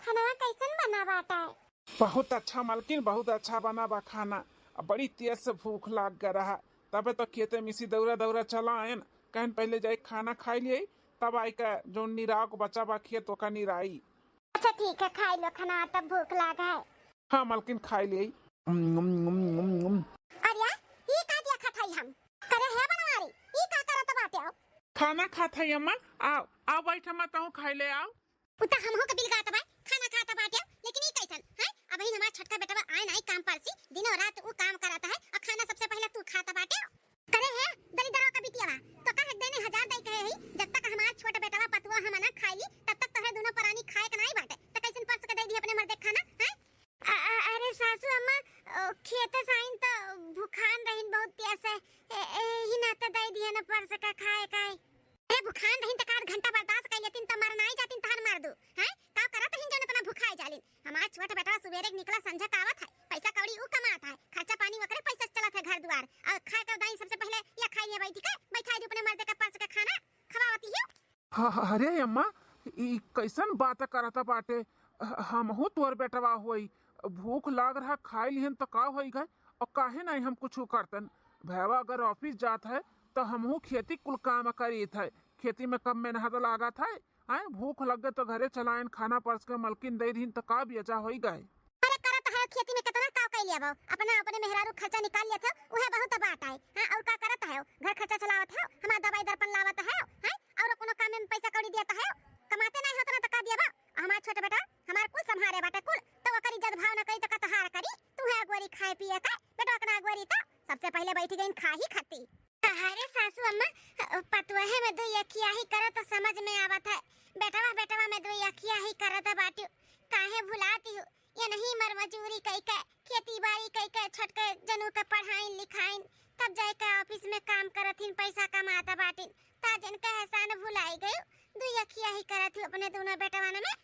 खाना कैसन बना बाटा है? बहुत अच्छा मालकिन, बहुत अच्छा बना बा खाना। अब बड़ी तेज से भूख लाग गया रहा, तबे तो खेते मिसी दौरा दौरा चला आए न। कहन पहले जाए खाना खाई लिए, तब आई का जो निराव को बचा बा खेत का निराई। अच्छा ठीक है, खाई लो खाना, तब भूख लगा है। हाँ मालकिन खाई लिए। अरे यार, ये का दिया खटाई हम करे है बनवारी, ये का करत बाटे हो? खाना खाता है अम्मा। आओ आओ बैठ अम्मा, तहु खाई ले आओ। उता हम हो के बिल गात बा, खाना खाता बाटे हो, लेकिन ये कैसन है? अब ही हमारा छोटका बेटा आए नहीं काम पर सी, दिनों रात वो काम करता है और खाना सबसे पहले तू खाता बाटे हो। करे है दरिद्रों का बिटिया बा, तो का देने हजार दई कहे ही, जब तक हमारा छोटा बेटा पतुआ हम ना खाई ली, तब तक तोहरे दोनों परानी खाए के नहीं बाटे, तो कैसन परस के दे दी अपने मर्दे खाना है? अरे सासू अम्मा, खेते साइन तो भूखान रहिन बहुत तेज है, ही ना तो दे दिए ना परस का खाए काए। अरे भूखान रहिन त का घंटा बर्दाश्त कर लेतिन त मर नहीं जातिन, तहर मार दू हैं? का करत हिन जन तना भूखाए जालिन। हमारा छोटा बेटा सुबेरे निकला संझा कावत है, पैसा कौड़ी उ कमात है, खर्चा पानी वकरे पैसा चलत है घर द्वार, और खाए का दाई सबसे पहले या खाई ले बैठी के बैठा दी अपने मर्दे का परस का खाना खवावती है। हाँ अरे अम्मा, ई कैसन बात करता बाटे। हमहू तोर बेटवा होई, भूख लाग रहा खाई लिहन तो का होई गए, और काहे नहीं हम कुछ करतन। भैया अगर ऑफिस जात है तो हमहू खेती कुल काम करीत है, खेती में कम मेहनत लागत है। आए भूख लग गए तो घरे चलाएन, खाना परस के मलकिन दे दीन तो का बेचा होई गए। अरे करत है खेती में कितना का कई लिया अपना अपने मेहरारू खर्चा निकाल लिया था, उहे बहुत बात है। हां और का करत है? घर खर्चा चलावत है, हमारा दवाई दर्पण लावत है हैं, और कोनो काम में पैसा कौड़ी देता है, कमाते नहीं होत ना तो का दिया बा। हमारा छोटा बेटा हमार कुल संभारे बाटे कुल, तो ओकर इज्जत भाव ना करी तो का तहार करी। तू है गोरी खाए पिए का बेटा कना गोरी तो सबसे पहले बैठी गईन खा ही खाती। अरे सासू अम्मा, पतुहे में दो यखिया ही करे तो समझ में आवत है, बेटवा में दो यखिया ही करत बाटी, काहे भुलाती हो? ये नहीं मर मजूरी कई के, खेती बाड़ी कई के, छोटके जनू के पढ़ाई लिखाई, तब जाए के ऑफिस में काम करथिन, पैसा कमाता बाटिन, ताजन का एहसान भुलाई गयो। दो यखिया ही करत अपने दोनों बेटवान में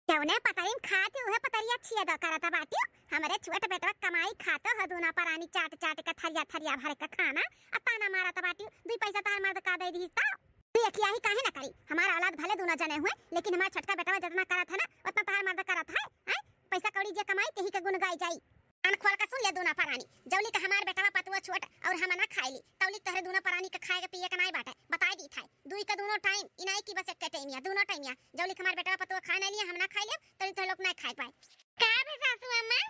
क्यों पतरीन खाती उहे पतरिया छिया द करता बाटी। हमारे छोटे बेटवा कमाई खाता ह दोना परानी चाट चाट के थरिया थरिया भर के खाना अताना मारत बाटी। दुई पैसा तार मर्द का दे दी ता तू यखिया ही काहे ना करी? हमारा औलाद भले दोनों जने हुए, लेकिन हमारा छोटका बेटवा जितना करत है ना उतना तार मर्द करत है। हैं पैसा कौड़ी जे कमाई तेही के गुण गाई जाई। कान खोल के सुन ले दोना परानी, जौली का हमार बेटवा पतुआ छोट और हम ना खाईली, तौली तोहरे दोनों परानी के खाए के पिए के नहीं बाटे, बताई दी थाई। दुई का दोनों टाइम इनाई की बस एक टाइम या दोनों टाइम या जौली हमार बेटवा पतुआ खाए नहीं लिया, हम ना खाई ले, तौली तो लोग ना खाए पाए। का बे सासू अम्मा,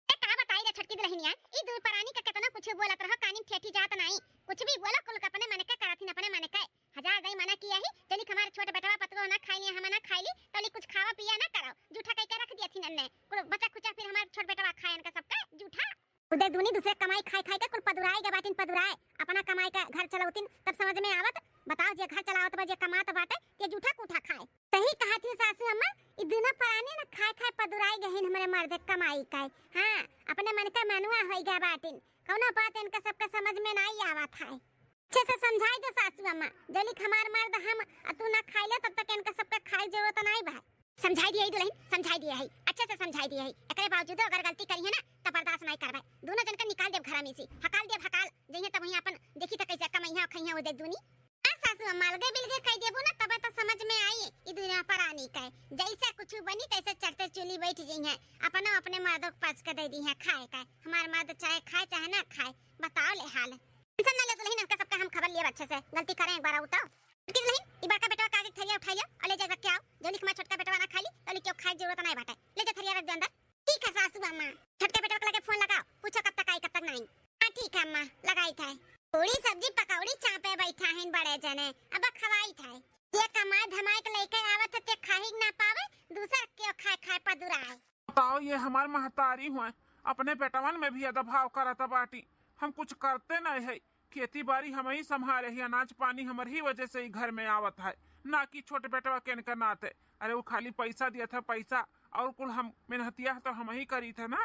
ए का बताई रे छटकी दुल्हनिया, ई दू परानी का कितना कुछ बोलत रहो, कानी ठेठी जात नहीं, कुछ भी बोलो कुल अपने मन के करथिन, अपने मन के हजार दई मना किया ही, जौली हमार छोटे बेटवा पतुआ ना खाई लिया, हम ना खाईली, तौली कुछ खावा पिया ना करो, जूठा कई के रख दिया थी नन्ने कुल बचा खुचा, फिर हमार छोटे बेटवा खाएन का सबका जूठा उदे दुनी दूसरे कमाई खाई खाई के कुल पदुराई के बाटिन पदुराए, अपना कमाई का घर चलावतिन, तब समझ में आवत। बताओ जे घर चलावत बा जे कमात बाटे ते जूठा कूठा खाए। सही कहा थी सासू अम्मा, ई दोनों परानी ना खाए खाए पदुराई गहिन हमरे मर्दे कमाई का। हां अपने मन का मनुआ होई गया बाटिन, कौनो बात इनका सबका समझ में नहीं आवत है। अच्छे से समझाई दो सासू अम्मा, जली हमार मर्द हम तू ना खाइले तब तक इनका सबका खाए जरूरत नहीं बा। समझाई दिया ही दुल्हन, समझाई दिया है, अच्छे से समझाई दिया है। एकरे बावजूद अगर गलती करी है ना तो बर्दाश्त नहीं करबे, दोनों जन के निकाल देब घर में से, हकाल देब हकाल जइहे तब वही अपन देखी त कैसे कमैया खैया ओ दे दुनी। आ सासू अम्मा अलगे बिलगे कह देबो ना तब तो समझ में आई ई दुनिया परानी का जैसे कुछ बनी तैसे चढ़ते चुली बैठ जइहे, अपना अपने मर्द को पास के दे दी है खाए का। हमार मर्द चाहे खाए चाहे ना खाए, बताओ ले हाल टेंशन ना ले दुल्हन, का सबका हम खबर लिए अच्छे से, गलती करें एक बार उठाओ कि दुल्हन ई बड़का बेटा का थरिया उठा लिया और ले जा रख के आओ, जोनी के छोटका बेटा ना खाली तो क्यों खाए जरूरत नहीं बाटे, ले जा थरिया रख दे अंदर। ठीक है सासू अम्मा, छोटके बेटा को लगे फोन लगाओ, पूछो कब तक आई कब तक नहीं। हां ठीक है अम्मा, लगाई था। पूरी सब्जी पकौड़ी चापे बैठा है बड़े जने, अब खवाई था। ये कमाए धमाए के लेके आवत ते खाही ना पावे, दूसरा क्यों खाए खाए पदुराए। बताओ ये हमार महतारी हुए, अपने बेटवन में भी अदभाव करता बाटी। हम कुछ करते नहीं है, खेती बाड़ी हम ही संभाले ही, अनाज पानी हमर ही वजह से ही घर में आवत है, ना कि छोटे बेटवा के इनका नाते। अरे वो खाली पैसा दिया था पैसा, और कुल हम मेहनतिया तो हम ही करी थे ना।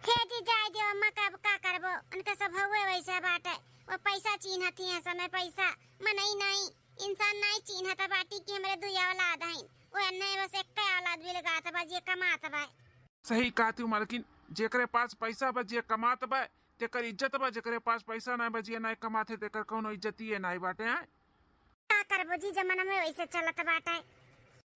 खेती जाए जो अम्मा कब का करबो, उनका सब हुए वैसा बाटे, वो पैसा चिन्हती है समय पैसा मनई नहीं, इंसान नहीं चिन्हता बाटी कि हमरे दुई औलाद हैं, वो अन्ने बस एक औलाद भी लगात बा जे कमात बा। सही कहती हूँ मालकिन, जेकरे पास पैसा बा जे कमात बा तेकर इज्जत बा, जेकरे पास पैसा नहीं बा जे नहीं कमाते तेकर कोनो इज्जत ही नहीं बाटे हैं। का करबो जी, जमाना में वैसे चलत बाटे।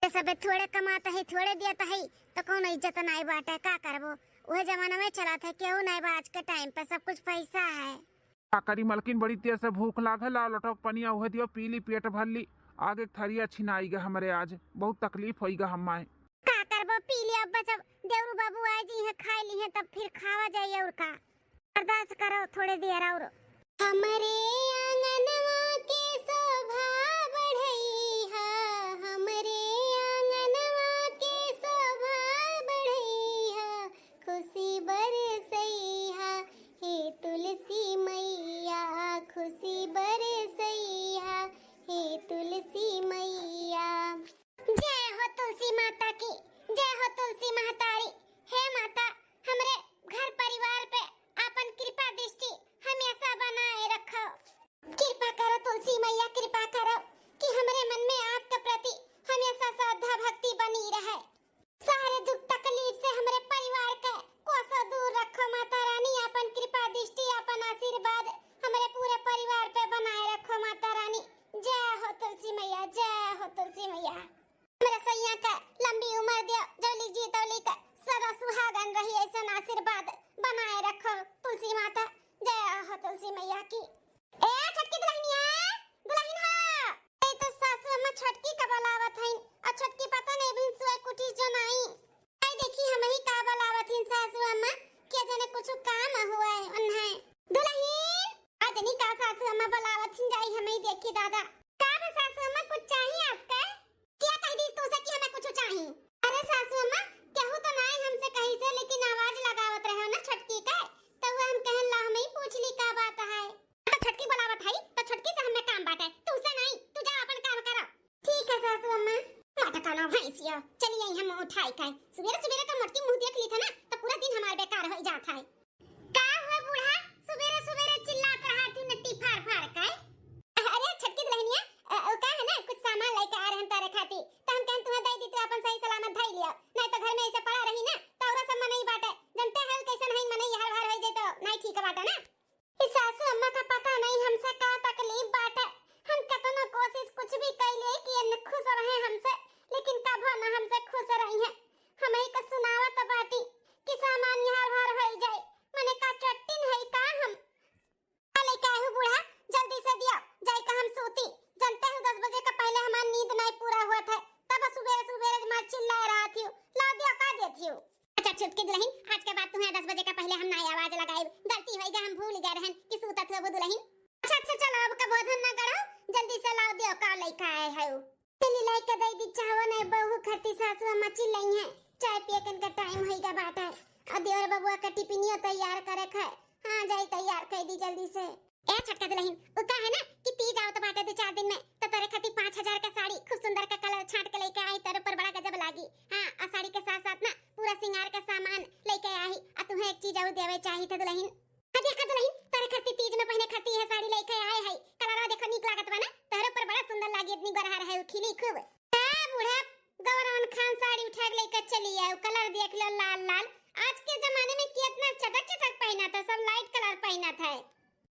सब थोड़े कमाता है थोड़े देता है तो कौन इज्जत नहीं बाटे का करबो। वह जमाना में चला था केहू नहीं बा, आज के टाइम पे सब कुछ पैसा है। काकरी मलकिन बड़ी तेज से भूख लागल आ लटक पनिया उहे दियो पी ली पेट भर ली। आगे थरिया छिनाई गा हमरे आज बहुत तकलीफ होई गा हमाए। का करबो पी लिया अब जब देवरू बाबू आए जी है खा ली है तब फिर खावा जाइए और का बर्दाश्त करो थोड़े देर और। हमरे आंगनवा के शोभा बढ़ैहा, हमरे आंगनवा के शोभा बढ़ैहा, खुशी बरसैहा हे तुलसी मैया, खुशी बरसैहा हे तुलसी मैया। जय हो तुलसी माता की, जय हो तुलसी महतारी। हे माता हमरे घर परिवार पे अपन कृपा दृष्टि हमेशा बनाए रखो। कृपा करो तुलसी मैया, कृपा करो कि हमरे मन में आपके प्रति हमेशा श्रद्धा भक्ति बनी रहे। सारे दुख तकलीफ से हमरे परिवार के कोसों दूर रखो माता रानी। अपन कृपा दृष्टि अपन आशीर्वाद हमरे पूरे परिवार पे बनाए रखो माता रानी। जय हो तुलसी मैया, जय हो तुलसी मैया। मेरे सैया का लंबी उम्र दियो, जोली जी तौली का सदा सुहागन रही ऐसा आशीर्वाद बनाए रखो तुलसी माता। जय हो तुलसी मैया की। ए छटकी दुल्हनिया, दुल्हन हो ए तो सासू अम्मा छटकी का बुलावत हईन और छटकी पता नहीं बिन सोए कुटी जो नहीं। आई देखी हम ही का बुलावत हईन सासू अम्मा के जने कुछ काम हुआ है उन्हें। दुल्हन आज नहीं का सासू अम्मा बुलावत हईन जाई हम ही देखी दादा का सासू अम्मा कुछ चाहिए आपका। क्या कह दी तू से कि हमें कुछ चाहिए। अरे सासू अम्मा केहू तो नहीं हमसे कहीं से लेकिन आवाज लगावत रहे हो ना छटकी का तो वो हम कहन ला हमें पूछ ली का बात है। तो छटकी बुलावत है तो छटकी से हमें काम बात है तू से नहीं, तू जा अपन काम करो। ठीक है सासू अम्मा। माता का ना भैंसिया चलिए हम उठाई का सवेरे सवेरे तो मोटकी मुंह देख ली था ना तो पूरा दिन हमारा बेकार हो जाता है। का हुआ बूढ़ा सवेरे सवेरे चिल्लात रहा थी नट्टी फाड़ फाड़ का। अरे छटकी दुल्हनिया का है ना कुछ सामान लेके आ रहे हैं तारे खाती तो हम कहन तुम्हें दे दी तो अपन सही सलामत धई लिया नहीं तो घर में ऐसे पड़ा रही ना तो औरा सब नहीं बाटे जानते हैं कैसे नहीं मने हर हर हो जाए तो नहीं ठीक बाटे ना। इस सासू अम्मा का पता नहीं हमसे का तकलीफ बाटे। हम कितना कोशिश कुछ भी कर ले कि ये खुश रहे हमसे लेकिन कभी ना हमसे खुश रही है। हमें का सुनावत बाटी कि सामान हर हर हो जाए मने का चट्टिन है का हम अले का है बूढ़ा जल्दी से दिया जाए का हम सोती जानते हो 10 बजे का पहले हमारी नींद नहीं पूरा हुआ था तब सुबह सुबह मार चिल्ला रहा थी ला दिया का देती हूं। अच्छा छुटकी दुल्हन आज के बाद तुम्हें 10 बजे का पहले हम नई आवाज लगाए गलती होई गई हम भूल गए रहन कि सूतत हो दुल्हन। अच्छा अच्छा चलो अब का बोधन ना करो जल्दी से लाओ दियो का लेके आए है चली लेके दे दी चाहो नहीं बहू खती सासू अम्मा चिल्लाई है चाय पिए का टाइम होईगा बात है और देवर बबुआ का टिफिनियो तैयार करे है। हां जाई तैयार कर दी जल्दी से। ए छटका दुल्हन उ का है ना कि तीज आओ तो बाटे 2-4 दिन में तो तेरे खाती 5000 का साड़ी खूब सुंदर का कलर छांट के लेके आई तेरे ऊपर बड़ा गजब लागी। हां आ साड़ी के साथ साथ ना पूरा सिंगार का सामान लेके आई आ तुम्हें एक चीज और देवे चाहिए था दुल्हन। हां देखा दुल्हन तेरे खाती तीज में पहने खाती है साड़ी लेके आए है कलर देखो नीक लागत बा ना तेरे ऊपर बड़ा सुंदर लागी इतनी गरहा रहे खिली खूब। हां बूढ़ा गौरवन खान साड़ी उठा के लेकर चली आई कलर देख लो लाल लाल। आज के जमाने में कितना चटक चटक पहना था सब लाइट कलर पहना था।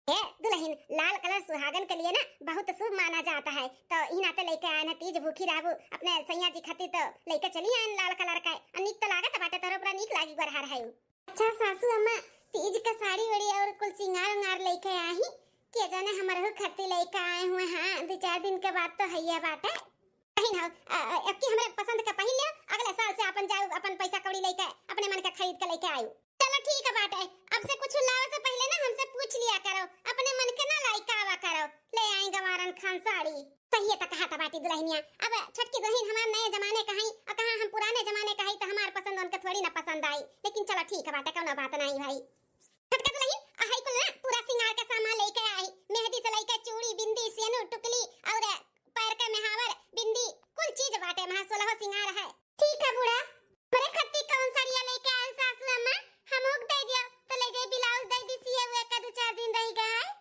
ए दुल्हन लाल कलर सुहागन के लिए ना बहुत शुभ माना जाता है तो ई नाते लेके आए ना तीज भूखी रहबू अपने सैया जी खातिर तो लेके चली आए लाल कलर का अनिक तो लागत बाटे तोरे ऊपर नीक लागी गरहार है। अच्छा सासू अम्मा तीज का साड़ी ओड़ी और कुल सिंगार उंगार लेके आई के जाने हमरे खातिर लेके आए हुए। हां 2-4 दिन के बाद तो हैया बाटे कहीं ना अब की हमरे पसंद का पहन लियो अगले साल से अपन जाऊ अपन पैसा कौड़ी लेके अपने मन का खरीद के लेके आयू। चलो ठीक है बाटे अब से कुछ लावे से पहले ना हमसे पूछ लिया करो अपने मन के ना लाइक आवा करो ले आई गवारन खान साड़ी सही है तो कहा था बाटी दुल्हनिया। अब छटकी दुल्हन हमारे नए जमाने का है और कहां हम पुराने जमाने का है तो हमार पसंद उनके थोड़ी ना पसंद आई लेकिन चलो ठीक है बाटे कोनो बात नहीं भाई। छटका दुल्हन हाई कुल ना पूरा सिंगार का सामान लेके आई मेहंदी से लेकर चूड़ी बिंदी सेनुर टुकली और पैर का महावर बिंदी कुल चीज बाटे महा 16 सिंगार है। ठीक है बूढ़ा मेरे खत्ती कौन साड़ियां लेके आए सासू अम्मा हम हुक दे दियो तो ले जाए ब्लाउज दे दी सिए हुए का 2-4 दिन रह गया है।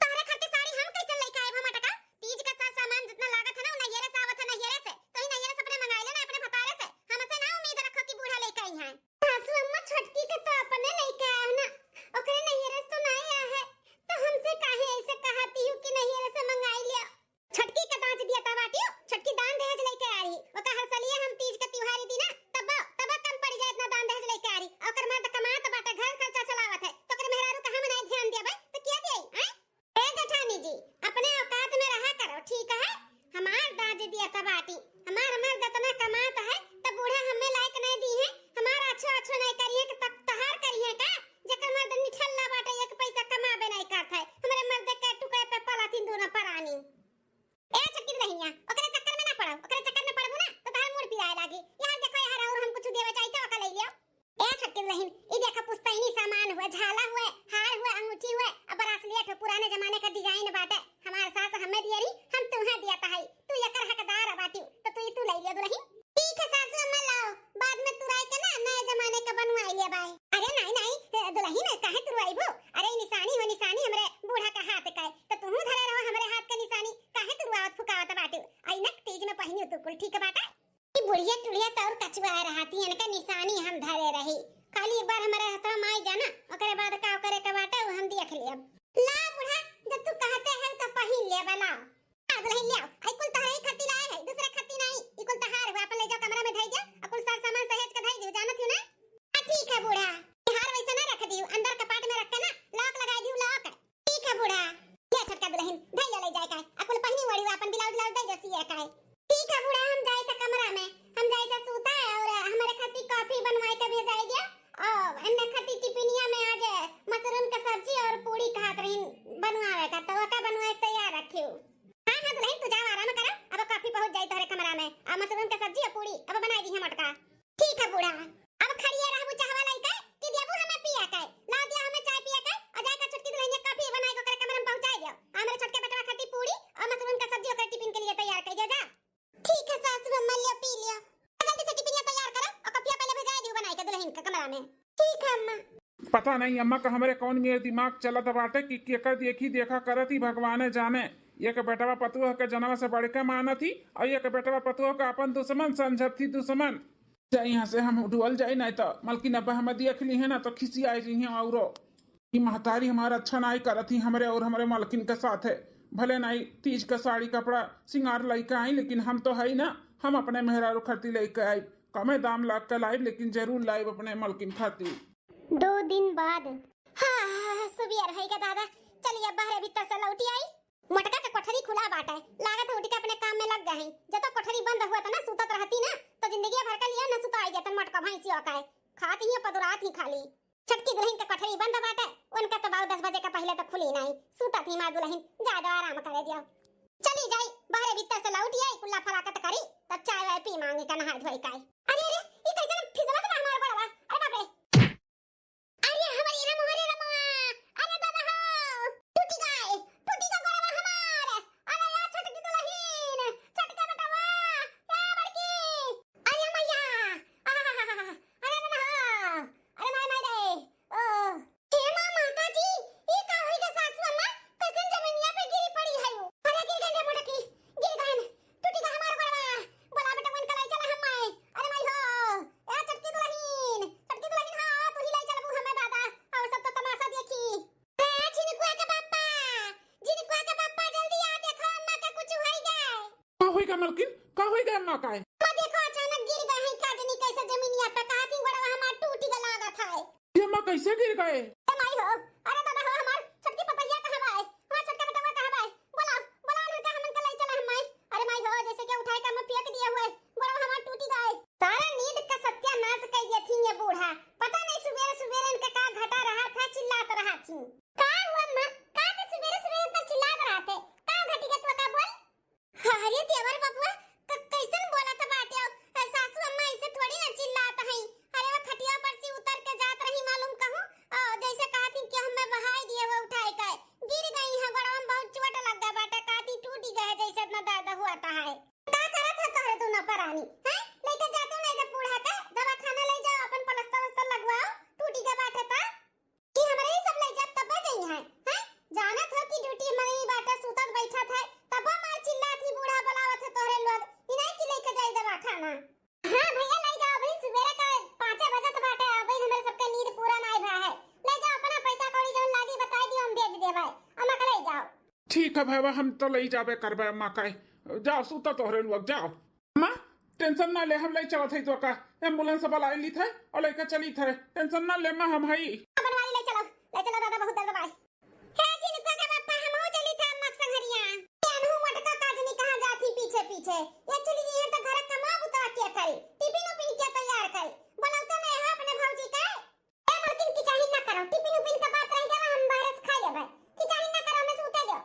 तारे खत्ती साड़ी हम कैसे लेके आए हम टका तीज का सारा सामान जितना लागत है ना ना येरे से आवत है ना येरे से तो ही ना येरे से अपने मंगाई लेना अपने भतारे से हमसे ना उम्मीद रखो कि बूढ़ा लेके आई है। सासू अम्मा छटकी का तो अपने लेके आए ना ओकरे ना येरे से तो नहीं आया है तो हमसे काहे ऐसे कहती हूं कि नहीं येरे से मंगाई लिया। छटकी का दांत दिया था बाटियो छटकी दान दहेज लेके आई वो का हर सलिए बूढ़ा अब खड़िए रहबू चाहवा लइका कि देबू हमें पिया के ला दिया हमें चाय पिया के और जाए का छोटकी दुल्हनिया काफी बनाई को करे कमरे में पहुंचाई दियो हमरे छोटके बेटवा खाती पूरी और मशरूम का सब्जी ओकर टिफिन के लिए तैयार कर दे जा ठीक है सासू अम्मा लियो पी लियो जल्दी से टिफिन तैयार करो और कपिया पहले भेजा दियो बनाई के दुल्हन के कमरा में ठीक है अम्मा पता नहीं अम्मा का हमारे कौन मेरे दिमाग चलत बाटे कि केकर देखी देखा करत ही भगवान जाने ये के बेटवा पतुआ के जनवा से बढ़ के मानत थी और ये के बेटवा पतुआ का अपन दुश्मन समझत थी दुश्मन चाहे यहाँ से हम डुअल जाए नहीं तो मलकिन अब्बा हम देख ली है ना तो खिसी आई रही है और कि महतारी हमारा अच्छा नहीं करत थी हमारे और हमारे मलकिन के साथ है भले नहीं तीज का साड़ी कपड़ा सिंगार लेके आई लेकिन हम तो है ना हम अपने मेहरारू खर्ती लेके आई कमे दाम लाग कर लाइब लेकिन जरूर लाइब अपने मलकिन खाती 2 दिन बाद हाँ सुबियर है का दादा चलिए बाहर भीतर से लौटी आई मटका का कोठरी खुला बाटा है लागत उठ के अपने काम में लग गए हैं जब तो कोठरी बंद हुआ था ना सुतत रहती ना तो जिंदगी भर का लिया ना सुता आई जाता मटका भैंसी का है खाती ही पदुरात ही खाली छटकी दुल्हन का कोठरी बंद बाटा उनका तो 10 बजे का पहले तक खुली नहीं सुतत ही मां दुल्हन ज्यादा आराम करे दियो चली जाई बाहर भीतर से लौटी आई कुल्ला फराकत करी तब चाय वाय पी मांगे का नहा धोई का अरे अरे ये कैसे फिसलत ना हमार बड़वा अरे बाप रे अरे हमारी रम हमारे रम अरे दादा हो टूटी गए गड़वा हमार अरे यार छटकी दुल्हन छटका बेटवा या बड़की अरे मैया अरे दादा हो अरे माय रे ओ हे मां माता जी ये का होई ग सासू अम्मा कैसे जमीनिया पे गिरी पड़ी है वो अरे गिर गए मोटकी गिर गए टूटी गए हमार गड़वा बोला बेटा मन कलाई चला हम माय अरे माय हो ए छटकी दुल्हन हां तू ही लाई चल मुंह में दादा और सब तो तमाशा देखी ए जिनकुआ का पापा जल्दी आ देखो अम्मा का कुछ हो गया का होएगा मलकिन का होएगा अम्मा का अम्मा देखो अचानक गिर गए हैं का जनी कैसे जमीनिया पे काती गड़वा हमार टूटी ग लागत है ये अम्मा कैसे गिर गए ए माय हो अरे दादा हो हमार छटकी पपैया कहां बा हमार छटका बेटा कहां बा बोला लड़का हमन का लाई चला हम माय अरे माय हो जैसे के उठाए का हम पिया के दिए हुए गड़वा हमार टूटी गए सारा नींद का सत्यानाश कर दिया थी ये बूढ़ा पता नहीं सुबह इनका का घटा रहा था चिल्लात रहा थी का हुआ अम्मा का तो सुबह तक चिल्लात रहा थे का घटी का तो का बोल अरे देवर बबुआ कैसन बोला था बाटे सासू अम्मा ऐसे थोड़ी ना चिल्लात है अरे वो खटिया पर से उतर के जात रही मालूम कहूं जैसे कहा थी कि हमें बहाई दिए वो उठाए का गिर गई है गड़वा में बहुत चोट लग गया बाटा काटी टूटी गए जैसे इतना दर्द हुआ था है का करत है तोरे दोनों परानी हैं लेके जातो नहीं तो बूढ़ा का दवा खाना ले जाओ अपन प्लास्टर वस्तर लगवाओ टूटी का बाटा था कि हमारे ही सब ले जा तब गई है हैं जानत हो कि ड्यूटी हमारी बाटा सुतत बैठा था तब मार चिल्लाती बूढ़ा बुलावत है तोरे लोग इन्हीं की लेके जाई दवा खाना हां भैया ले जाओ भाई सुबह का 5 बजे तो बाटा अभी हमारे सबका नींद पूरा नहीं भरा है ले जाओ अपना पैसा कौड़ी जौन लागी बताई दियो हम भेज देबै अम्मा का ले जाओ ठीक है भाई हम तो ले जाबे करबे अम्मा का जाओ सुता तोहरे लोग जाओ अम्मा टेंशन ना ले हम ले चलत है तो का एम्बुलेंस वाला आई ली थे और लेके चली थे टेंशन ना ले मां हम हई अपन वाली ले चलो दादा बहुत दर्द भाई हे जिनका का पापा हम हो चली था अम्मा संगरिया अनु मटका काजनी कहां जाती पीछे ये चली ये तो घर का मां बुता के करे टिफिन उपिन के तैयार करे बोलौ तो नहीं है अपने भौजी का ए मलकिन की चाहिए ना करो टिफिन उपिन का बात रह गया हम बाहर से खा लेबै की चाहिए ना करो मैं सूते दो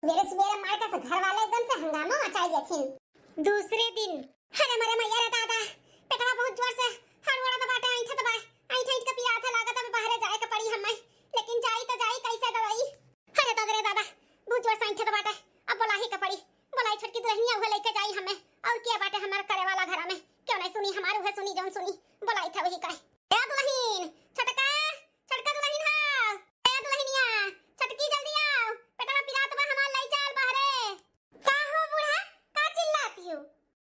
मेरे मार का घर वाले एकदम से हंगामा मचाई देथिन दूसरे दिन अरे मरे मैया रे दादा पेटवा बहुत जोर से हड़बड़ा दबाटे आई ठा का पिया था लागत अब बाहर जाए का पड़ी हमें लेकिन जाई तो जाई कैसे दवाई अरे दादा रे दादा बहुत जोर से आई दबाटे अब बोला ही का पड़ी बोलाई छटकी दुल्हनिया हुए लेके जाई हमें और क्या बाटे हमारा करे वाला घर में क्यों नहीं सुनी हमारे हुए सुनी जौन सुनी बोलाई था वही काहे ए दुल्हन छटका दुल्हन हां ए दुल्हनिया छटकी जल्दी आओ पेटवा पिरात बा हमार लाई चाल बाहर का हो बूढ़ा का चिल्लाती हो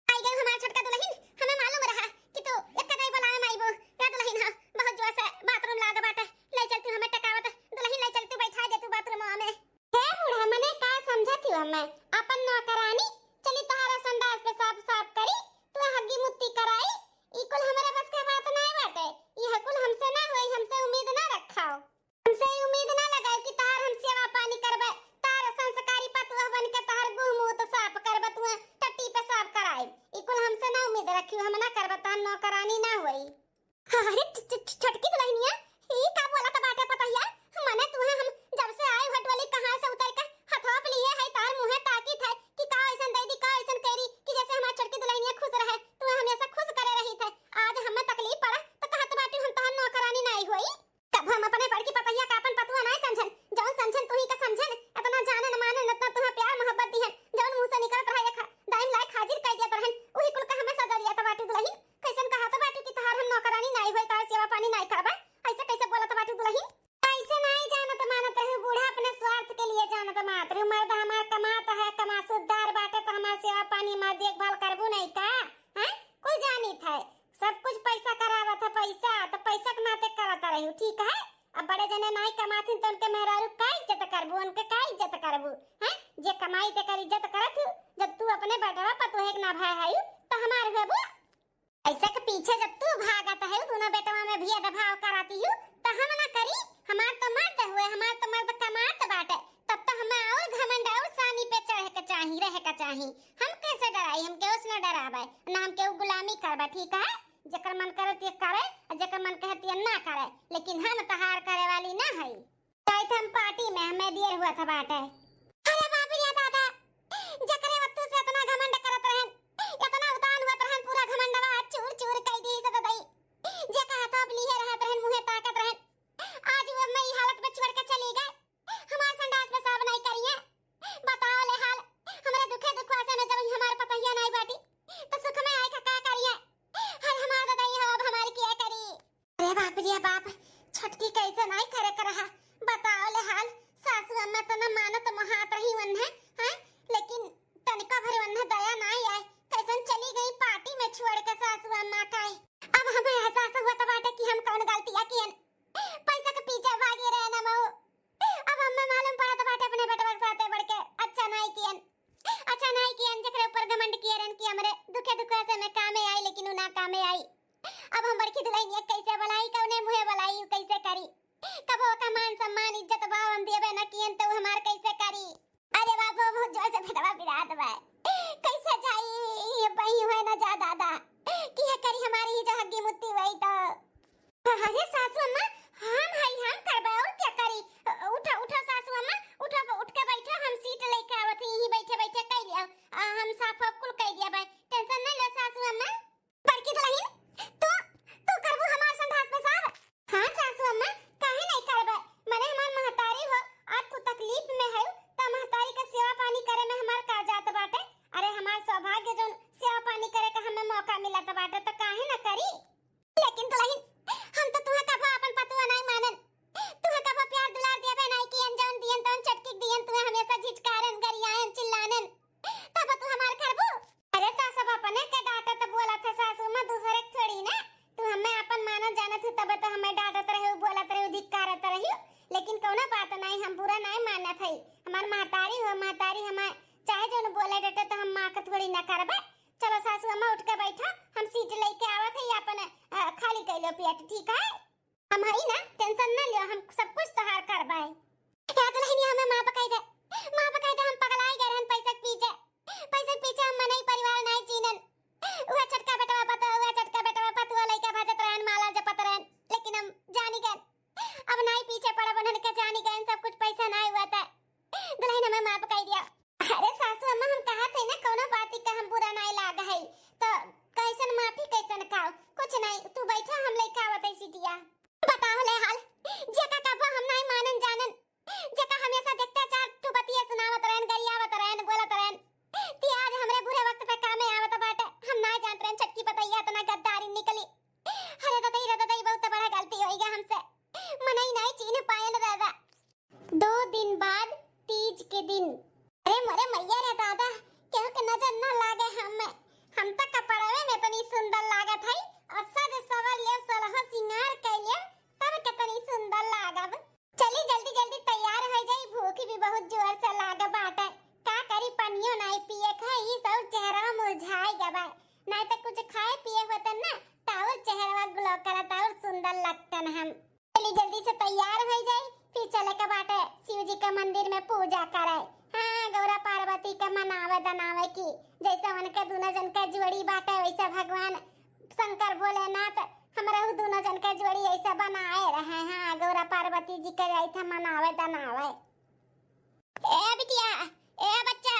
आई गई हमार छटका दुल्हन हमें मालूम रहा कि तू एक कदई बोलावे माईबो या दुल्हन हां बहुत जोर से बाथरूम लाग बाटे ले चल तू हमें टकावत दुल्हन ले चल तू बैठा दे तू बाथरूम में हे बूढ़ा मने का समझती हो मैं अपन नौकरानी चली तोहरा संदास पे साफ करी तू हग्गी मुत्ती कराई ई कुल हमारे बस का बात नहीं बाटे यह कुल हमसे ना होई हमसे उम्मीद ना रखाओ हमसे उम्मीद ना लगाओ कि तार हम सेवा पानी करबे तार संस्कारी पतवा बन के तार गुह मुंह तो साफ करबे तू टट्टी पे साफ कराई ई कुल हमसे ना उम्मीद रखियो हम ना करबे तार नौकरानी ना होई अरे छटकी दुल्हनिया ई का बोला त बाटे पतैया मने तू हम जब से आए हट वाली कहां से उतर के हथोप लिए है तार मुंह ताकी थे कि का ऐसन दे दी का ऐसन करी कि जैसे हमार छटकी दुल्हनिया खुश रहे तू हमेशा खुश करे रही थे आज हमें तकलीफ पड़ा ना भाई है तो हमार बाबू ऐसा के पीछे जब तू भागत है दोनों बेटवा में भी दबाव कराती हूँ तो हम ना करी। हमार तो मर्द कमात बाटे तब तो हमें और घमंड और सानी पे चढ़े के चाही रहे के चाही। हम कैसे डराई, हम केहू से न डरावे ना, हम केहू गुलामी करबा ठीक है। जेकर मन करे ते करे और जेकर मन कहे ते ना करे, लेकिन हम तहार करे वाली ना हई। जाइत हम पार्टी में हमें देर हुआ था बाटे। अरे बाप रे दादा, जकरे वत्तु से इतना घमंड करत रहन, इतना उतान हुआ रहन, पूरा घमंडवा चूर चूर कई दी से दई। जे कहा तो अब लिए रहत रहन, मुंहे ताकत रहन। आज वो मैं हालत में छोड़ के चली गए, हमार संडास में साफ नहीं करिए। बताओ ले हाल हमरे दुखे दुखवासे में जब हमार पतैया नहीं बाटी तो सुख में आए का करिए। हर हमार ददाई हो अब हमारी क्या करी। अरे बाप रे बाप, छटकी कैसे नहीं करे करहा। बताओ ले हाल सासू अम्मा तो न मानत महात रही वन है, हैं? लेकिन तनिका भर वन दया नहीं आए, कैसन चली गई पार्टी में छोड़ के सासू अम्मा का। अब हमें एहसास हुआ तो बाटे कि हम कौन गलतियां कियन, पैसा के पीछे भागी रहे ना मऊ। अब हमें मालूम पड़ा तो बाटे अपने बेटवा के साथे बढ़ के अच्छा नहीं कियन जकरे ऊपर घमंड कियरन कि हमरे दुखे दुखवासे में कामे आई, लेकिन उ ना कामे आई। अब हम बड़की दुल्हनिया कैसे बुलाई, कौने मुंहे बुलाई, कैसे करी। कबो का मान सम्मान इज्जत भाव हम देबे ना कियन तो हमार कैसे करी। अरे बाबू बहुत जोर से बेटवा बिरात बा, कैसे जाई ये बही हुए ना जा दादा कि है करी हमारी जो हग्गी मुत्ती वही तो। अरे सासू अम्मा हम करबे और क्या करी। उठो सासू अम्मा, उठ के बैठो, हम सीट लेके आवत ही, यही बैठे कह लिया। हम साफ कुल कह दिया भाई, टेंशन न लो सासू अम्मा। बड़की दुल्हन तू करबू हमार संडास में साफ। हां सासू अम्मा, काहे नहीं करबे, मने हमार महतारी हो आज तू तकलीफ में है त महतारी का सेवा पानी करे में हमार का जात बाटे। अरे हमार सौभाग्य जो सेवा पानी करे का हमें मौका मिलत बाटे तो काहे ना करी। लेकिन दुल्हन हम तो तुहा कभो अपन पतुआ नहीं मानन, तुहा कभो प्यार दुलार देबे नहीं कियन, जौन दियन तौन चटकी दियन, तुहा हमेशा झिझकारन गरियान चिल्लानन, तब तू हमार करबू। अरे ता सब अपने के डांटत बोलत है सासू मां, दूसरे के थोड़ी ना। तू हमें अपन मानत जानत तब तो हमें डांटत रहे, बोलत रहे, धिक्कारत रही, लेकिन कोनो बात नहीं, हम बुरा नहीं मानत है। हमार महतारी हो, महतारी हमें चाहे जौन बोले डटे तो हम मां के थोड़ी ना करबे। चलो सासू अम्मा उठ के बैठा, हम सीट लेके आवत है, अपन खाली कर लो पेट ठीक है। हम हई ना, टेंशन न लियो, हम सब कुछ तहार करबे। या दुल्हनिया हमें मां पकाई दे, हम पगलाई गए रहन पैसा के पीछे हम मनई परिवार नहीं चीनन। उहा छटका बेटवा पतुआ लइका भाजत रहन, माला जपत रहन, लेकिन हम जानी गए अब नहीं पीछे पड़ा बनन के, जानी गए सब कुछ पैसा नहीं हुआ था। दुल्हन हमें मां पकाई दिया। अरे सासू अम्मा हम कहा थे ना कोनो बात का हम बुरा नहीं लाग है तो कैसन माफी कैसन खाओ, कुछ नहीं तू बैठा, हम लेके आवत है सीटिया। बताओ ले हाल जेका कबो हम नहीं मानन जानन, जेका हमेशा देखते चार तू बतिया सुनावत रहन, गरियावत रहन, बोलत रहन, ती आज हमरे बुरे वक्त पे कामे आवत बाटे। हम ना जानत रहन छटकी पतैया तना गद्दारी निकली। अरे ददई बहुत बड़ा गलती होई गा हमसे, मनई नहीं चीन पायन दादा। 2 दिन बाद तीज के दिन, अरे मोरे मैया रे दादा, केहू के नजर न लागे हम तक कपड़वे में तनी सुंदर लागत है, और सज सवर ले सलह सिंगार कैले तब कितनी सुंदर लागब। चली जल्दी तैयार हो जाई, भूख भी बहुत जोर से लाग बाटे। का करी पनियो नहीं पिए खाई, सब चेहरा मुरझाई गबा, नहीं तो कुछ खाए पिए होतन ना ताऊ चेहरा ग्लो करत और सुंदर लगतन। हम चली जल्दी से तैयार हो जाई, फिर चले के बाटे शिव जी के मंदिर में पूजा करे। हाँ गौरा पार्वती के मनावे दनावे की, जैसे उनके दोनों जन के जोड़ी बाटे वैसे भगवान शंकर भोलेनाथ हमरा दोनों जन के जोड़ी ऐसे बनाए रहे। हाँ गौरा पार्वती जी के ऐसे मनावे दनावे। ए बिटिया, ए बच्चा,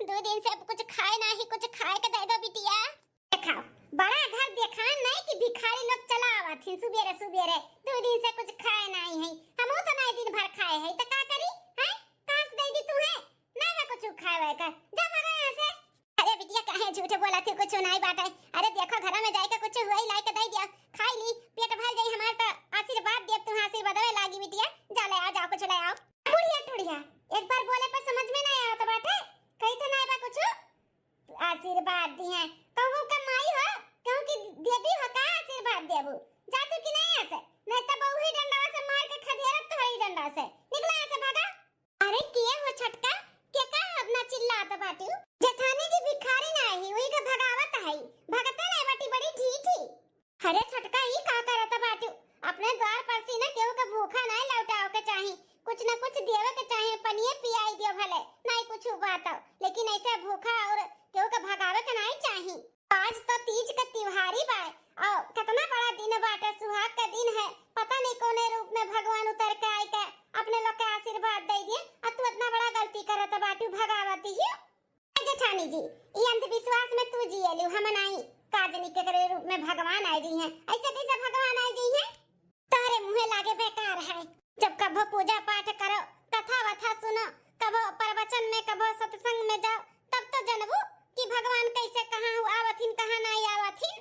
2 दिन से कुछ खाए नहीं, कुछ खाए के दे दो बिटिया। खाओ, बड़ा घर देखा नहीं कि भिखारी लोग चलावत हैं सुबेरे 2 दिन से कुछ खाए नहीं है। हम तो नहीं दिन भर खाए है तो का करी हैं, कास दे दी तू है नहीं मैं कुछ खाए का, जा भागा यहां से। अरे बिटिया काहे झूठ बोला तू, कुछ नहीं बाटे। अरे देखो घर में जाके कुछ हुई लाई के दे दिया, खाई ली, पेट भर गई हमार तो आशीर्वाद दे, तू आशीर्वाद में लागी बिटिया, जा ले आ, जाओ कुछ ले आओ। बुढ़िया एक बार बोले पर समझ में नहीं आवत बाटे, कही तो नहीं बा कुछ आशीर्वाद दी है, कहूं का माई हो, कहूं कि देवी हो का आशीर्वाद देबू, जा तू कि नहीं ऐसे, नहीं तो बहु ही डंडा से मार के खदेरत तो हई डंडा से, निकला ऐसे भागा। अरे किए हो छटका, के का अपना चिल्लात बाटू, जेठानी जी भिखारी नहीं, वही का अरे छोटका ही का करत बाटू, अपने द्वार पर से ना केहू के भूखा नहीं लौटाओ के चाही, कुछ न कुछ देवे के चाहे, पनिए पियाई दियो भले नहीं कुछ बात, लेकिन ऐसे भूखा और केहू के भगावे के नहीं चाही। आज तो तीज का त्योहारी बा और कितना बड़ा दिन बाटे, सुहाग का दिन है, पता नहीं कोने रूप में भगवान उतर के आई के अपने लोग के आशीर्वाद दे दिए और तू इतना बड़ा गलती करत बाटू भगावती ही। जेठानी जी ये अंधविश्वास में तू जियलू, हम नहीं काजनी के करे रूप में भगवान आए जी हैं, ऐसे कैसे भगवान आए जी हैं? तारे मुंह लागे बेकार है, जब कभो पूजा पाठ करो, कथा वथा सुनो, कभो प्रवचन में कभो सत्संग में जाओ, तब तो जानबू कि भगवान कैसे कहां आवथिन कहां नहीं आवथिन।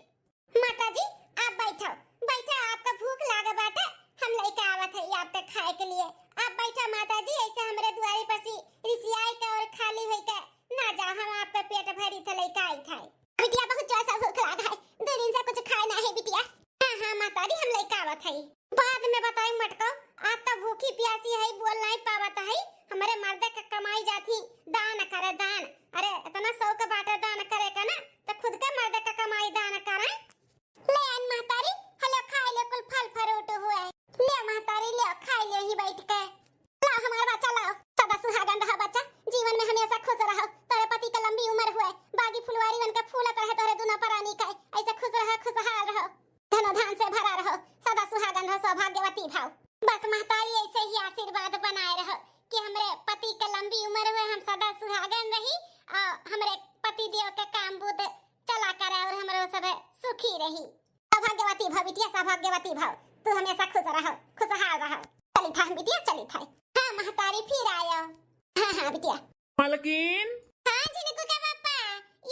माता जी आप बैठो बैठो, आपका भूख लागे बाटे, हम लेके आवत है आपके खाए के लिए, आप बैठो माता जी, ऐसे हमरे दुआरी पर सी रिसियाई के और खाली होई के ना जाओ, हम आपका पेट भरी थ लेके आई थे। बिटिया बहुत जोर से भूख लागा है, 2 दिन से कुछ खाए ना है बिटिया। हां माता जी हम लेके आवत है, बाद में बताई मटको, आज तो भूखी प्यासी है, बोल नहीं पावत है, हमारे मर्दे के कमाई जाती दान करे दान, अरे इतना सौ के बाटे दान करे का ना, तो खुद के मर्दे का कमाई दान करे। ले आन महतारी, हेलो खाई ले, कुल फल फ्रूट हुए, ले महतारी ले खाई ले ही बैठ के, लाओ हमारा बच्चा लाओ, सदा सुहागन रहो बच्चा, जीवन में हमेशा खुश रहो, तेरे पति का लंबी उम्र हुए, बागी फुलवारी बन के फूलत रहे तोरे दुना परानी का, ऐसे खुश रहो खुशहाल रहो, धनो धान से भरा रहो, सदा सुहागन रहो, सौभाग्यवती भाव। बस महतारी ऐसे ही आशीर्वाद बनाए रहो कि हमरे पति के लंबी उम्र हुए, हम सदा सुहागन रही और हमरे पति देव के काम बुत चला करे और हमरो सब सुखी रही। सौभाग्यवती भव बिटिया, सौभाग्यवती भव, तू हमेशा खुश रहो खुशहाल रहो। चली था बिटिया चली था। हां महतारी फिर आयो। हां बिटिया। मलकिन हां जिनको के पापा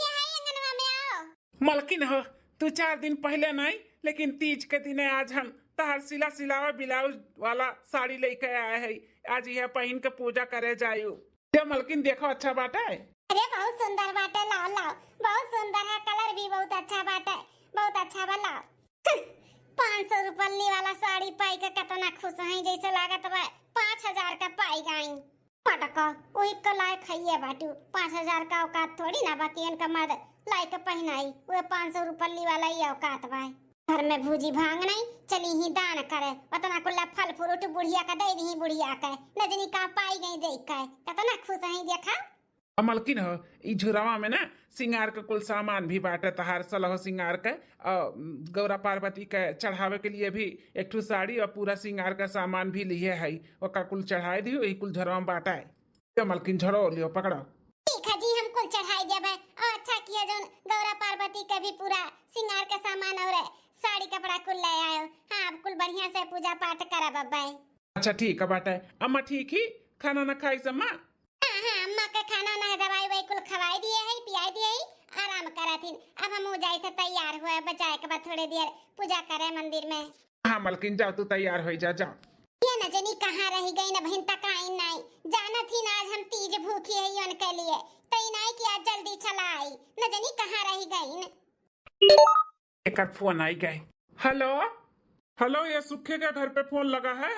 ये है अंगनवा में आओ। मलकिन हो, तू 4 दिन पहले नहीं, लेकिन तीज के दिन आज हम तहर सिलावा ब्लाउज वाला साड़ी लेके आए है, आज यह पहन के पूजा करे जायू। ये मलकिन देखो अच्छा बाटा है। अरे बहुत सुंदर बाटे, लाओ लाओ, बहुत सुंदर है, कलर भी बहुत अच्छा बाटे, बहुत अच्छा वाला। 500 रुपये वाला साड़ी पाई के कितना खुश हैं, जैसे लागत बा 5000 का पाई गई। पटका वही का लायक है ये बाटू, 5000 का औकात थोड़ी ना बाकी इनका मर्द लायक पहनाई, वो 500 रुपये वाला ही औकात बा। घर में भूजी भांग नहीं, चली ही दान करे, उतना कुल्ला फल फ्रूट बुढ़िया का दे दी, बुढ़िया का नजनी का पाई गई देख के कितना खुश हैं देखा। मलकिन हो, ई झुरावा में ना सिंगार के कुल सामान भी बाटे, तहार सलह सिंगार के और गौरा पार्वती के चढ़ावे के लिए भी एक ठो साड़ी और पूरा सिंगार का सामान भी लिए है, ओका कुल चढ़ाए दियो, यही कुल झुरावा में बाटा है। तो मलकिन झरो लियो, पकड़ो। ठीक है जी, हम कुल चढ़ाई देबे, और अच्छा किया जो गौरा पार्वती के भी पूरा सिंगार का सामान और साड़ी कपड़ा कुल ले आयो। हां अब कुल बढ़िया से पूजा पाठ करा बब्बा। अच्छा ठीक है बाटा। अम्मा ठीक ही खाना ना खाई सम्मा? हां अम्मा का खाना ना दवाई वही कुल खवाई दिए है, पियाई दिए है, आराम कराथिन। अब हम हो जाए थे तैयार हुए, बजाए के बाद थोड़ी देर पूजा करे मंदिर में। हाँ मलकिन जाओ, तू तैयार हो जा, जाओ। ये न जनी कहां रही गई न बहन तक आई नहीं, जाना थी ना आज हम तीज भूखी है योन के लिए, तई नहीं कि आज जल्दी चला आई, न जनी कहां रही गई न। एक फोन आई गए। हेलो हेलो, ये सुखे के घर पे फोन लगा है?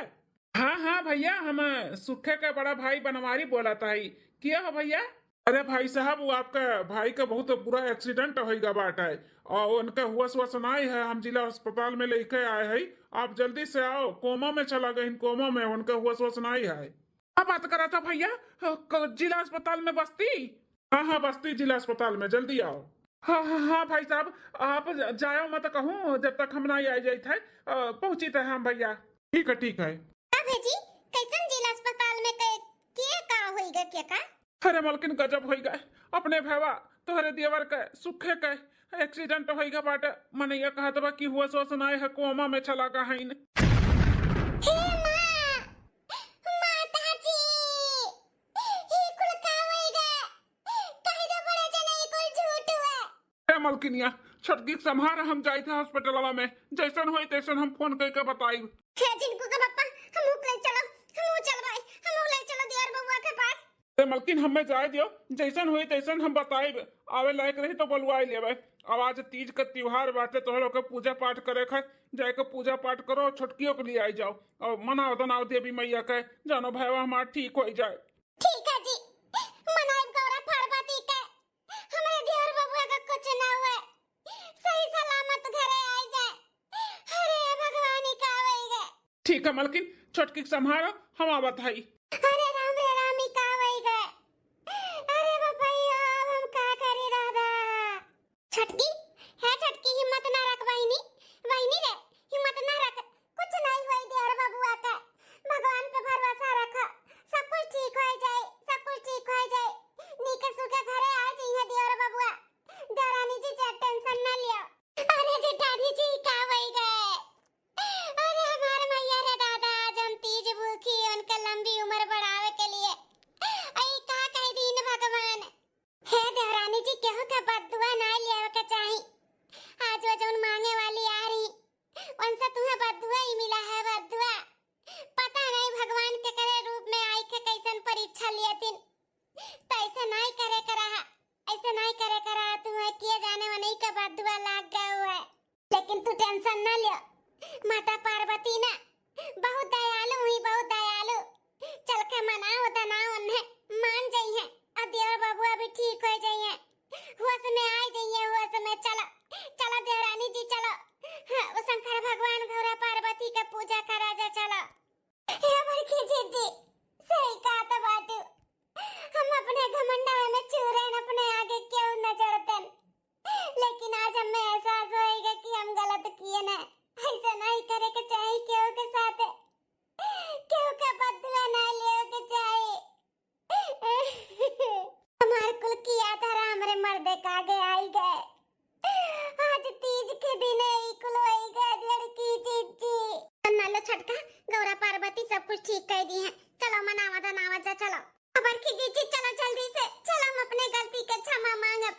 हाँ हाँ भैया, हम सुखे का बड़ा भाई बनवारी बोला था। क्या हो भैया? अरे भाई साहब, वो आपका भाई का बहुत बुरा एक्सीडेंट होगा बाटा है और उनका हुआ सुनाई है, हम जिला अस्पताल में लेके आए हैं, आप जल्दी से आओ, कोमा में चला गए, कोमा में उनका हुआ सुनाई है। क्या बात करा था भैया? जिला अस्पताल में बस्ती? हाँ हाँ बस्ती जिला अस्पताल में, जल्दी आओ। हाँ हाँ हाँ भाई साहब, आप जाओ मत कहूँ, जब तक हम नहीं आ जाए थे पहुंची थे हम भैया। ठीक है ठीक है। जी कैसन जिला अस्पताल में के का होइगा के का? अरे मलकिन गजब हो गए, अपने भैया तोहरे देवर के सुखे के एक्सीडेंट होइगा बाटे, मने ये कहत बा कि हुआ सुनाई है, कोमा में चला गए हैं। हे मां, माता जी, ये कुल का होइगा? कहि दे बड़े जने कुल झूठ हुआ। ए मलकिनिया, छटकी संभार, हम जाए थे हॉस्पिटलवा में, जैसन होई तैसन हम फोन करके बताई। हे जिनको का पप्पा, हम ले चलो, हम चल भाई, हम ले चलो दियार बबुआ के पास। ते मलकिन हमें जाए दियो, जैसन हुई तैसन हम बताइब, आवे लायक रही तो बुलवाई लेबे। अब आज तीज का त्योहार बाटे, तोहरो के पूजा पाठ करे खा, जाके पूजा पाठ करो, छोटकियों के लिए आई जाओ और मनाओ दनाओ देवी मैया के, जानो भैया हमार ठीक हो जाए। ठीक है जी, मनाई गौरा पार्वती के, हमारे दियार बबुआ का कुछ ना हुए, सही सलामत घरे आई जाए, ठीक है मलकिन, छोटकी के संभारो, हम आवत हई। अरे राम रे राम, का वही गए। अरे बपैया, अब हम का करी दादा। छटकी है, छटकी हिम्मत ना रख बहिनी, बहिनी रे हिम्मत ना रख, कुछ नहीं होई देवर बबुआ का, भगवान पे भरोसा रख, सब कुछ ठीक हो जाए, सब कुछ ठीक हो जाए। नीके सुके घरे आ जइहे देवर बबुआ, देवरानी जी टेंशन ना लियो। अरे जेठानी जी का वही गए। अरे हमारे मैया रे दादा, आज हम तीज भूखी उनका लंबी उम्र बढ़ावे के लिए आई का कह दीन भगवान। हे देवरानी जी, केहू का बददुआ ना लेवे के चाही। आज वो जौन मांगे वाली आ रही, उनसे तुम्हें बददुआ ही मिला है, बददुआ। पता नहीं भगवान के करे रूप में आई के कैसन परीक्षा लिए दिन, तो ऐसे नहीं करे करा, ऐसे नहीं करे करा, तुम्हें किए जाने वाले का बददुआ लाग गया हुआ है। लेकिन तू टेंशन ना लियो, माता पार्वती ना बहुत दयालु हुई, बहुत दयालु। चल के मनाओ दनाओ, उन्हें मान जाई है, और देवर बबुआ भी ठीक हो जाई है, होश में आ जाई है, होश में। चलो चलो देवरानी जी, चलो। हाँ, वो शंकर भगवान गौरा पार्वती का पूजा करा जा, चलो। हे बड़की जीजी, सही कहा तो बात। हम अपने घमंड में चूरन अपने आगे क्यों न चढ़तन, लेकिन आज हमें एहसास होएगा कि हम गलत किए ना, ऐसा नहीं करे के चाहिए, क्यों के साथ क्यों का बदला ना लियो के चाहिए। हमारे कुल किया था हमारे मर्दे का आगे आई गए, आज तीज के दिन ही कुल आई गए लड़की जीजी। नालो छटका, गौरा पार्वती सब कुछ ठीक कर दी है, चलो मनावा दनावा जा, चलो। बड़की जीजी चलो जल्दी से, चलो हम अपने गलती के क्षमा मांगब,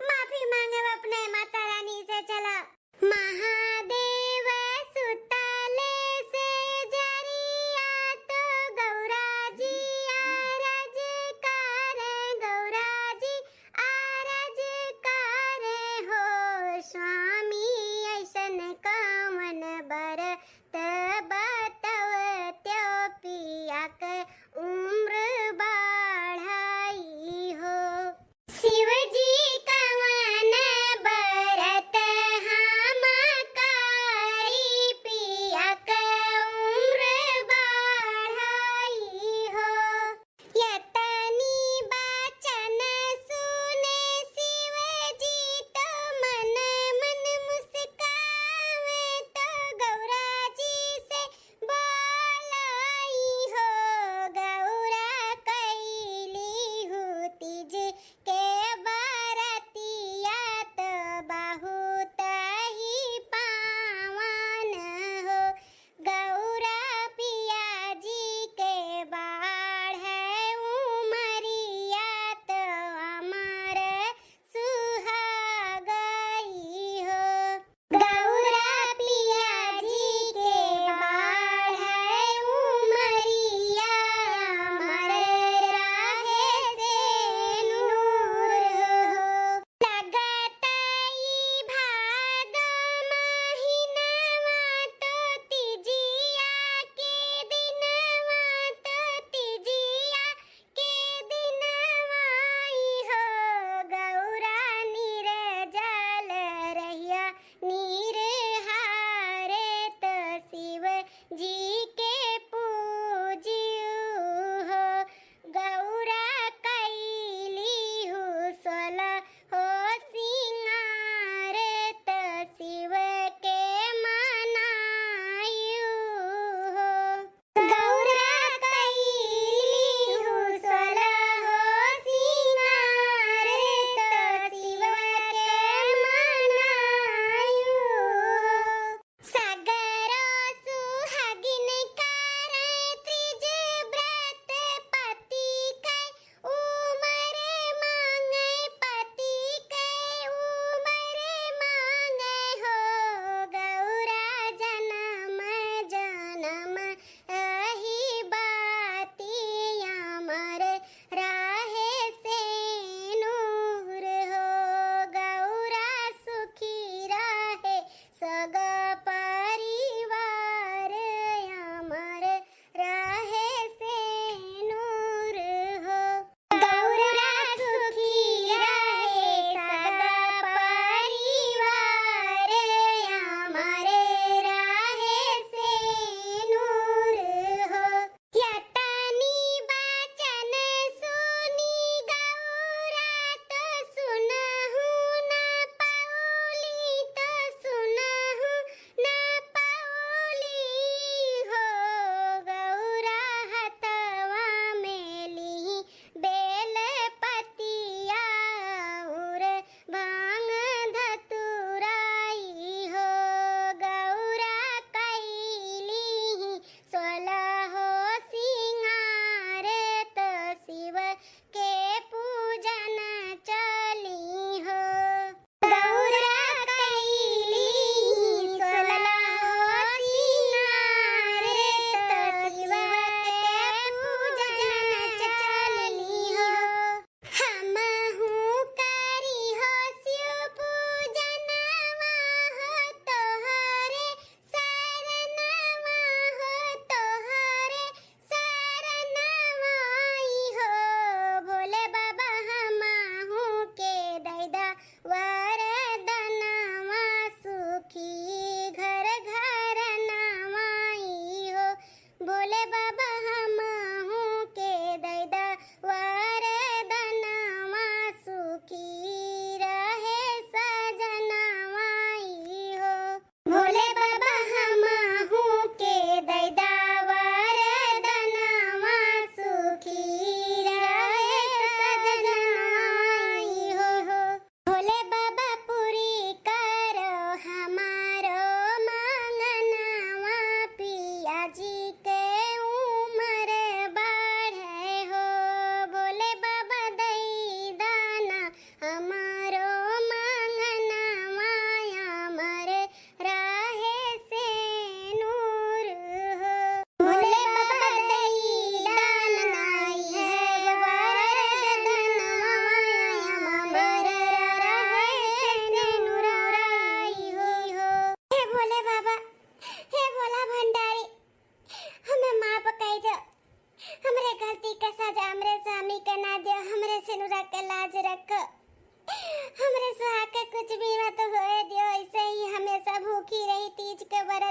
माफी मांगब अपने माता रानी से, चलो। महादेव सुतले से जरिया तो गौरा जी आरज करे, गौरा जी आरज करे हो, स्वामी ऐसन कामन बरत बतव त्यो पिया के उम्र बढ़ाई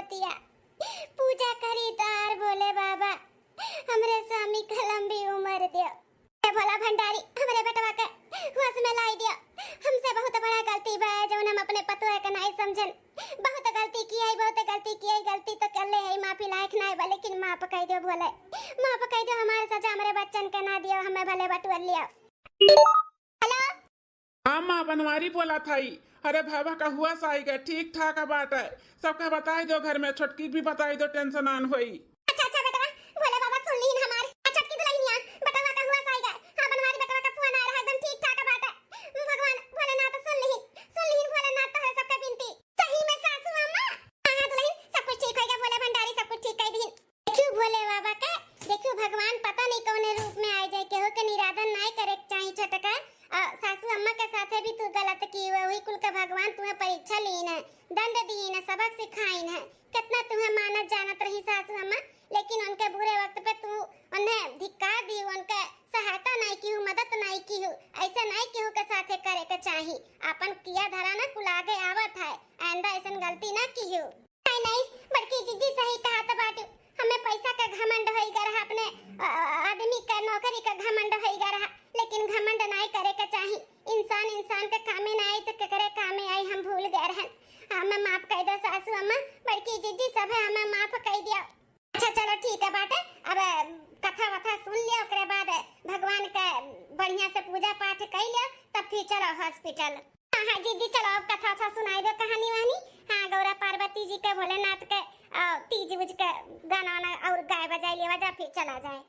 रोवतिया। पूजा करी तार भोले बाबा, हमरे स्वामी का लंबी उम्र दियो। हे भोला भंडारी, हमरे बेटवा के होश में लाई दियो। हमसे बहुत बड़ा गलती बा जौन हम अपने पतोह के नहीं समझन। बहुत गलती की है, बहुत गलती की है। गलती तो कर ले है, माफी लायक नहीं बा, लेकिन माफ कर दियो भोले, माफ कर दियो। हमारे सजा हमारे बच्चन के ना दियो, हमें भले बटुअर लियो। हेलो हाँ माँ, बनवारी बोला थाई। अरे भैया का हुआ सही गए, ठीक ठाक बात है। सबके बताई दो, घर में छोटकी भी बताई दो, टेंशन आन हुई। अच्छा अच्छा बेटा, भोले बाबा सुन लीन हमारे। अच्छा की दुल्हनिया बेटवा का हुआ सही गए। हां बनवारी बेटवा का फोन आ रहा है, एकदम ठीक ठाक बात है। भगवान भोलेनाथ सुन लीन भोलेनाथ तो है सबका बिनती। सही में सासू अम्मा, हां दुल्हन सब कुछ ठीक होएगा। भोले भंडारी सब कुछ ठीक कर दीन। देखियो भोले बाबा का, देखियो भगवान पता नहीं कौन रूप में आ जाए, केहू के निरादन नहीं करे चाहिए। छोटका सासू अम्मा के साथे भी तू गलत की हुई, वही कुल का भगवान तुम्हें परीक्षा लीन है, दंड दीन है, सबक सिखाइन है। कितना तुम्हें मानत जानत रही सासू अम्मा, लेकिन उनके बुरे वक्त पे तू उन्हें धिक्कार दी, उनके सहायता नहीं की, मदद नहीं की। ऐसा नहीं केहू के साथे करे के चाही। अपन किया धरा ना कुल आगे आवत है, आइंदा ऐसा गलती ना की। नहीं बड़की जीजी सही कहा था बाटू। हमें पैसा का घमंड होइगा रहा, अपने आदमी का नौकरी का घमंड होइगा रहा, लेकिन घमंड नहीं करे के चाही। इंसान के कामे ना आई तो केकरे कामे आई, हम भूल गए रहन। हमें माफ कर दो सासू अम्मा, बड़की जीजी सब है, हमें माफ कर दिया। अच्छा चलो ठीक है बाटे, अब कथा वथा सुन लिया, ओकरे बाद भगवान का बढ़िया से पूजा पाठ कर लिया, तब फिर चलो हॉस्पिटल। हाँ जीजी चलो अब कथा वथा सुनाई दो, कहानी वानी। हाँ गौरा पार्वती जी के, भोलेनाथ के, तीज उज के गाना और गाय बजाई लिया, फिर चला जाए।